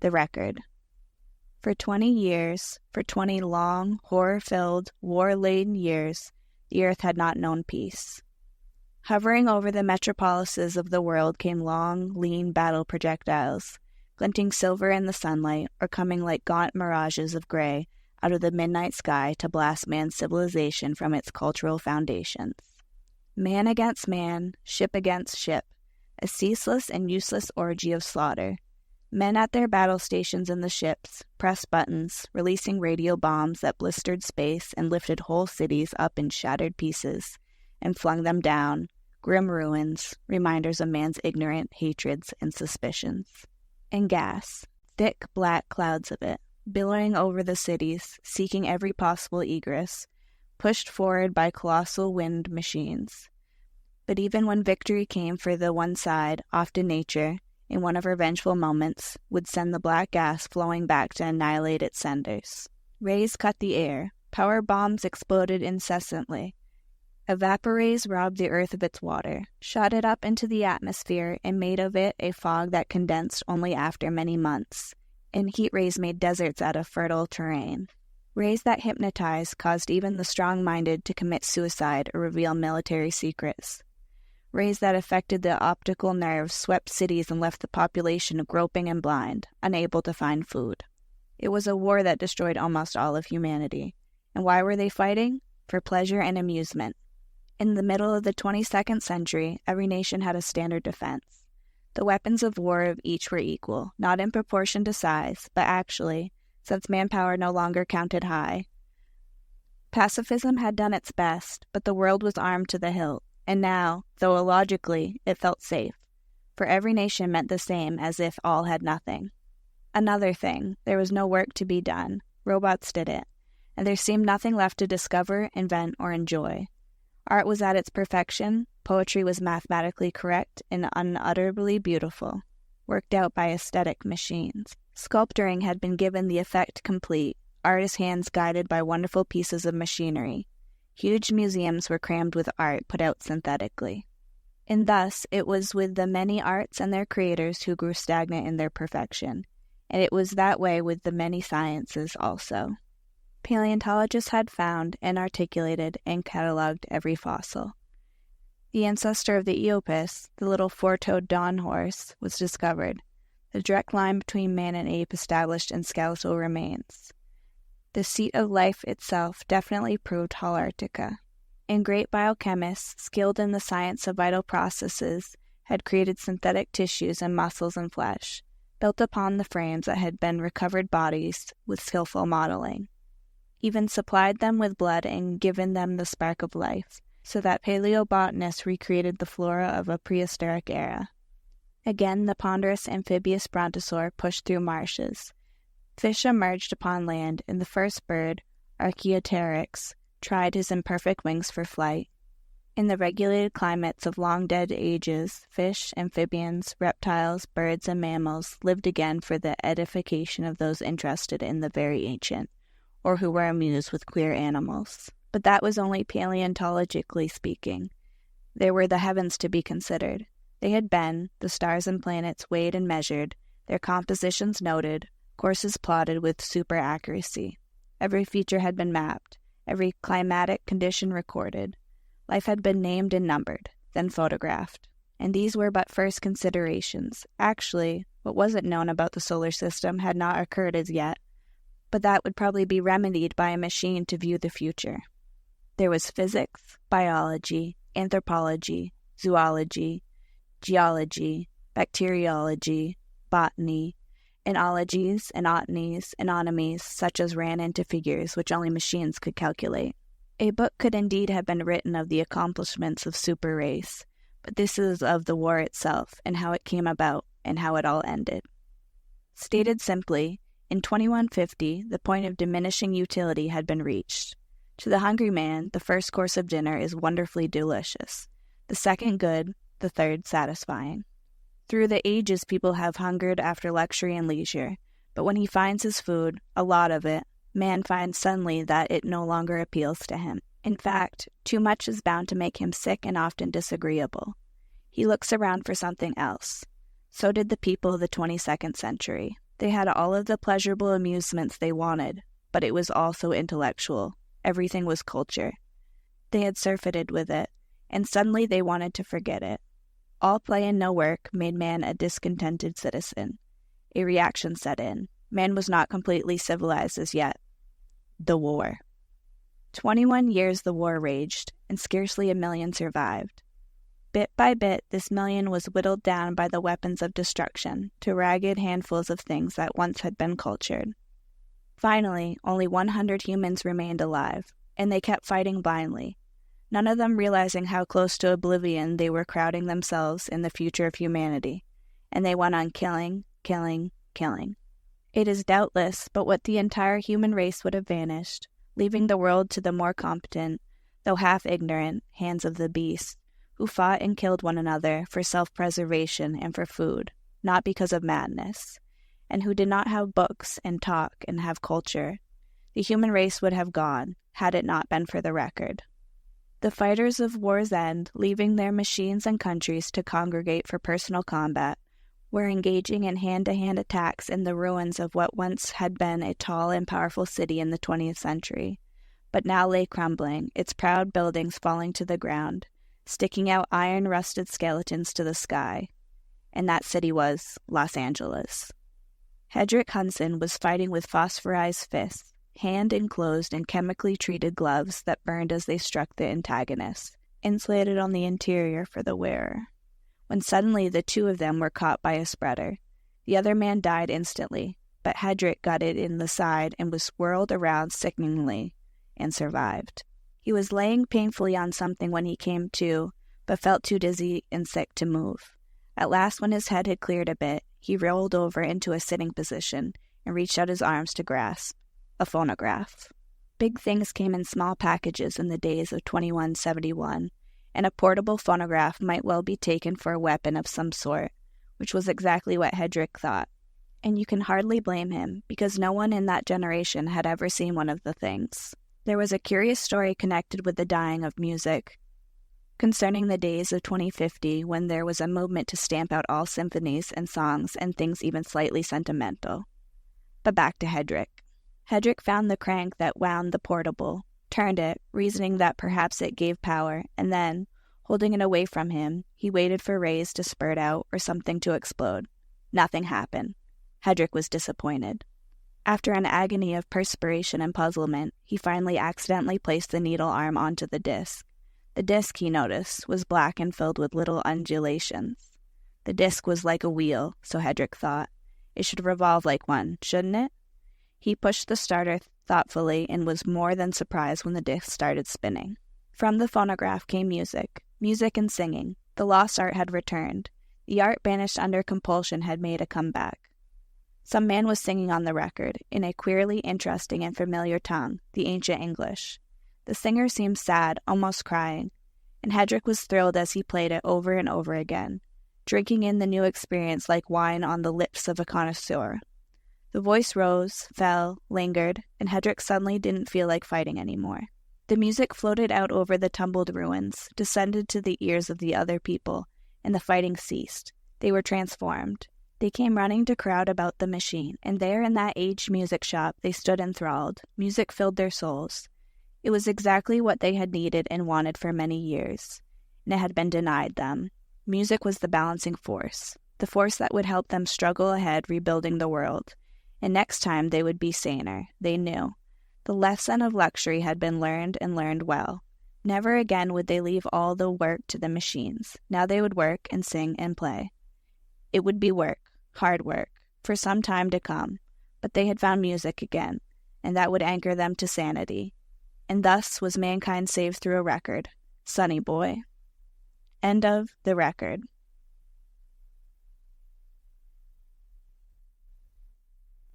the record. For 20 years, for 20 long, horror-filled, war-laden years, the earth had not known peace. Hovering over the metropolises of the world came long, lean battle projectiles, glinting silver in the sunlight or coming like gaunt mirages of gray out of the midnight sky to blast man's civilization from its cultural foundations. Man against man, ship against ship, a ceaseless and useless orgy of slaughter. Men at their battle stations in the ships pressed buttons, releasing radio bombs that blistered space and lifted whole cities up in shattered pieces and flung them down, grim ruins, reminders of man's ignorant hatreds and suspicions. And gas, thick black clouds of it, billowing over the cities, seeking every possible egress, pushed forward by colossal wind machines. But even when victory came for the one side, often nature, in one of her vengeful moments, would send the black gas flowing back to annihilate its senders. Rays cut the air. Power bombs exploded incessantly. Evaporays robbed the earth of its water, shot it up into the atmosphere, and made of it a fog that condensed only after many months, and heat rays made deserts out of fertile terrain. Rays that hypnotized caused even the strong-minded to commit suicide or reveal military secrets. Rays that affected the optical nerves swept cities and left the population groping and blind, unable to find food. It was a war that destroyed almost all of humanity. And why were they fighting? For pleasure and amusement. In the middle of the 22nd century, every nation had a standard defense. The weapons of war of each were equal, not in proportion to size, but actually, since manpower no longer counted high. Pacifism had done its best, but the world was armed to the hilt. And now, though illogically, it felt safe, for every nation meant the same as if all had nothing. Another thing, there was no work to be done. Robots did it, and there seemed nothing left to discover, invent, or enjoy. Art was at its perfection, poetry was mathematically correct and unutterably beautiful, worked out by aesthetic machines. Sculpturing had been given the effect complete, artists' hands guided by wonderful pieces of machinery. Huge museums were crammed with art put out synthetically. And thus, it was with the many arts and their creators who grew stagnant in their perfection, and it was that way with the many sciences also. Paleontologists had found and articulated and catalogued every fossil. The ancestor of the Eopus, the little four-toed dawn horse, was discovered. The direct line between man and ape established in skeletal remains. The seat of life itself definitely proved Holarctica. And great biochemists, skilled in the science of vital processes, had created synthetic tissues and muscles and flesh, built upon the frames that had been recovered bodies with skillful modeling. Even supplied them with blood and given them the spark of life, so that paleobotanists recreated the flora of a prehistoric era. Again, the ponderous amphibious brontosaur pushed through marshes. Fish emerged upon land, and the first bird, Archaeopteryx, tried his imperfect wings for flight. In the regulated climates of long-dead ages, fish, amphibians, reptiles, birds, and mammals lived again for the edification of those interested in the very ancient, or who were amused with queer animals. But that was only paleontologically speaking. There were the heavens to be considered. They had been, the stars and planets weighed and measured, their compositions noted, courses plotted with super accuracy. Every feature had been mapped, every climatic condition recorded. Life had been named and numbered, then photographed. And these were but first considerations. Actually, what wasn't known about the solar system had not occurred as yet, but that would probably be remedied by a machine to view the future. There was physics, biology, anthropology, zoology, geology, bacteriology, botany, and ologies and otanies and onomies such as ran into figures which only machines could calculate. A book could indeed have been written of the accomplishments of super race, but this is of the war itself and how it came about and how it all ended. Stated simply, in 2150, the point of diminishing utility had been reached. To the hungry man, the first course of dinner is wonderfully delicious, the second good, the third satisfying. Through the ages, people have hungered after luxury and leisure, but when he finds his food, a lot of it, man finds suddenly that it no longer appeals to him. In fact, too much is bound to make him sick and often disagreeable. He looks around for something else. So did the people of the 22nd century. They had all of the pleasurable amusements they wanted, but it was also intellectual. Everything was culture. They had surfeited with it, and suddenly they wanted to forget it. All play and no work made man a discontented citizen. A reaction set in. Man was not completely civilized as yet. The war. 21 years the war raged, and scarcely a million survived. Bit by bit, this million was whittled down by the weapons of destruction to ragged handfuls of things that once had been cultured. Finally, only 100 humans remained alive, and they kept fighting blindly, none of them realizing how close to oblivion they were crowding themselves in the future of humanity, and they went on killing, killing, killing. It is doubtless but what the entire human race would have vanished, leaving the world to the more competent, though half-ignorant, hands of the beast, who fought and killed one another for self-preservation and for food, not because of madness, and who did not have books and talk and have culture. The human race would have gone, had it not been for the record. The fighters of war's end, leaving their machines and countries to congregate for personal combat, were engaging in hand-to-hand attacks in the ruins of what once had been a tall and powerful city in the 20th century, but now lay crumbling, its proud buildings falling to the ground, sticking out iron-rusted skeletons to the sky. And that city was Los Angeles. Hedrick Hunson was fighting with phosphorized fists, hand-enclosed in chemically treated gloves that burned as they struck the antagonist, insulated on the interior for the wearer. When suddenly the two of them were caught by a spreader. The other man died instantly, but Hedrick got it in the side and was whirled around sickeningly, and survived. He was laying painfully on something when he came to, but felt too dizzy and sick to move. At last, when his head had cleared a bit, he rolled over into a sitting position and reached out his arms to grasp a phonograph. Big things came in small packages in the days of 2171, and a portable phonograph might well be taken for a weapon of some sort, which was exactly what Hedrick thought. And you can hardly blame him, because no one in that generation had ever seen one of the things. There was a curious story connected with the dying of music, concerning the days of 2050 when there was a movement to stamp out all symphonies and songs and things even slightly sentimental. But back to Hedrick. Hedrick found the crank that wound the portable, turned it, reasoning that perhaps it gave power, and then, holding it away from him, he waited for rays to spurt out or something to explode. Nothing happened. Hedrick was disappointed. After an agony of perspiration and puzzlement, he finally accidentally placed the needle arm onto the disc. The disc, he noticed, was black and filled with little undulations. The disc was like a wheel, so Hedrick thought. It should revolve like one, shouldn't it? He pushed the starter thoughtfully and was more than surprised when the disc started spinning. From the phonograph came music and singing. The lost art had returned. The art banished under compulsion had made a comeback. Some man was singing on the record, in a queerly interesting and familiar tongue, the ancient English. The singer seemed sad, almost crying, and Hedrick was thrilled as he played it over and over again, drinking in the new experience like wine on the lips of a connoisseur. The voice rose, fell, lingered, and Hedrick suddenly didn't feel like fighting anymore. The music floated out over the tumbled ruins, descended to the ears of the other people, and the fighting ceased. They were transformed. They came running to crowd about the machine, and there in that aged music shop they stood enthralled. Music filled their souls. It was exactly what they had needed and wanted for many years, and it had been denied them. Music was the balancing force, the force that would help them struggle ahead rebuilding the world. And next time they would be saner, they knew. The lesson of luxury had been learned and learned well. Never again would they leave all the work to the machines. Now they would work and sing and play. It would be work, hard work, for some time to come, but they had found music again, and that would anchor them to sanity. And thus was mankind saved through a record. Sonny boy. End of the record.